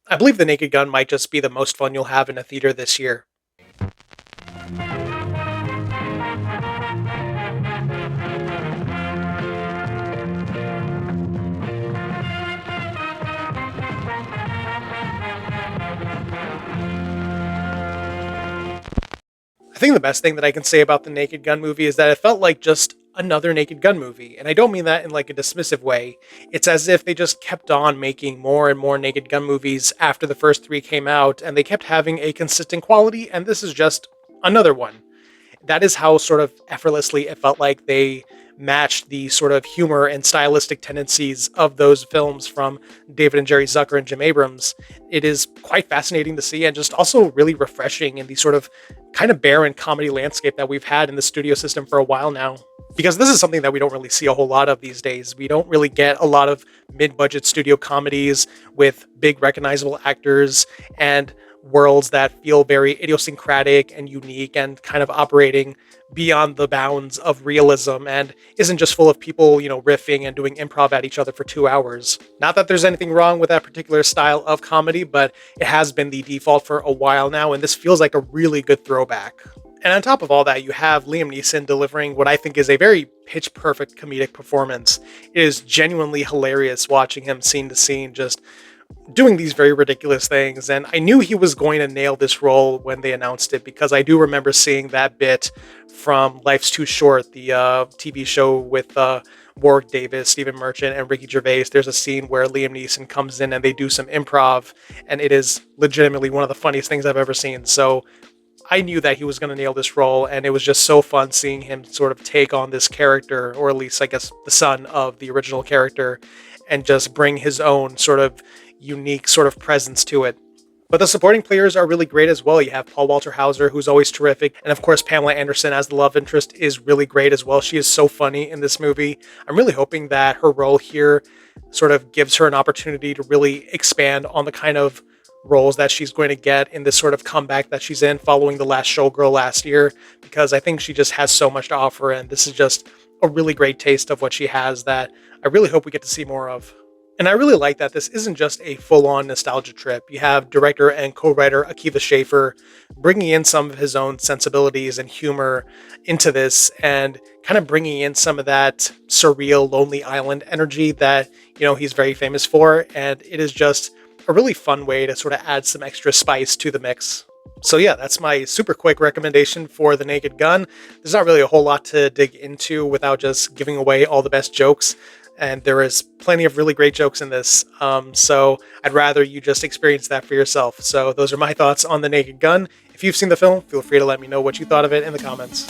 I believe The Naked Gun might just be the most fun you'll have in a theater this year. I think the best thing that I can say about the Naked Gun movie is that it felt like just another Naked Gun movie. And I don't mean that in like a dismissive way. It's as if they just kept on making more and more Naked Gun movies after the first three came out, and they kept having a consistent quality, and this is just another one. That is how sort of effortlessly it felt like they matched the sort of humor and stylistic tendencies of those films from David and Jerry Zucker and Jim Abrams. It is quite fascinating to see and just also really refreshing in the sort of kind of barren comedy landscape that we've had in the studio system for a while now. Because this is something that we don't really see a whole lot of these days. We don't really get a lot of mid budget studio comedies with big recognizable actors and worlds that feel very idiosyncratic and unique and kind of operating beyond the bounds of realism and isn't just full of people, riffing and doing improv at each other for 2 hours. Not that there's anything wrong with that particular style of comedy, but it has been the default for a while now, and this feels like a really good throwback. And on top of all that, you have Liam Neeson delivering what I think is a very pitch perfect comedic performance. It is genuinely hilarious watching him scene to scene just doing these very ridiculous things. And I knew he was going to nail this role when they announced it because I do remember seeing that bit from Life's Too Short, the TV show with Warwick Davis, Stephen Merchant, and Ricky Gervais. There's a scene where Liam Neeson comes in and they do some improv, and it is legitimately one of the funniest things I've ever seen. So I knew that he was going to nail this role, and it was just so fun seeing him sort of take on this character, or at least, I guess, the son of the original character, and just bring his own sort of unique sort of presence to it. But the supporting players are really great as well. You have Paul Walter Hauser, who's always terrific. And of course, Pamela Anderson as the love interest is really great as well. She is so funny in this movie. I'm really hoping that her role here sort of gives her an opportunity to really expand on the kind of roles that she's going to get in this sort of comeback that she's in following The Last Showgirl last year, because I think she just has so much to offer. And this is just a really great taste of what she has that I really hope we get to see more of. And I really like that this isn't just a full-on nostalgia trip. You have director and co-writer Akiva Schaffer bringing in some of his own sensibilities and humor into this and kind of bringing in some of that surreal Lonely Island energy that, he's very famous for. And it is just a really fun way to sort of add some extra spice to the mix. So yeah, that's my super quick recommendation for The Naked Gun. There's not really a whole lot to dig into without just giving away all the best jokes. And there is plenty of really great jokes in this. So I'd rather you just experience that for yourself. So those are my thoughts on The Naked Gun. If you've seen the film, feel free to let me know what you thought of it in the comments.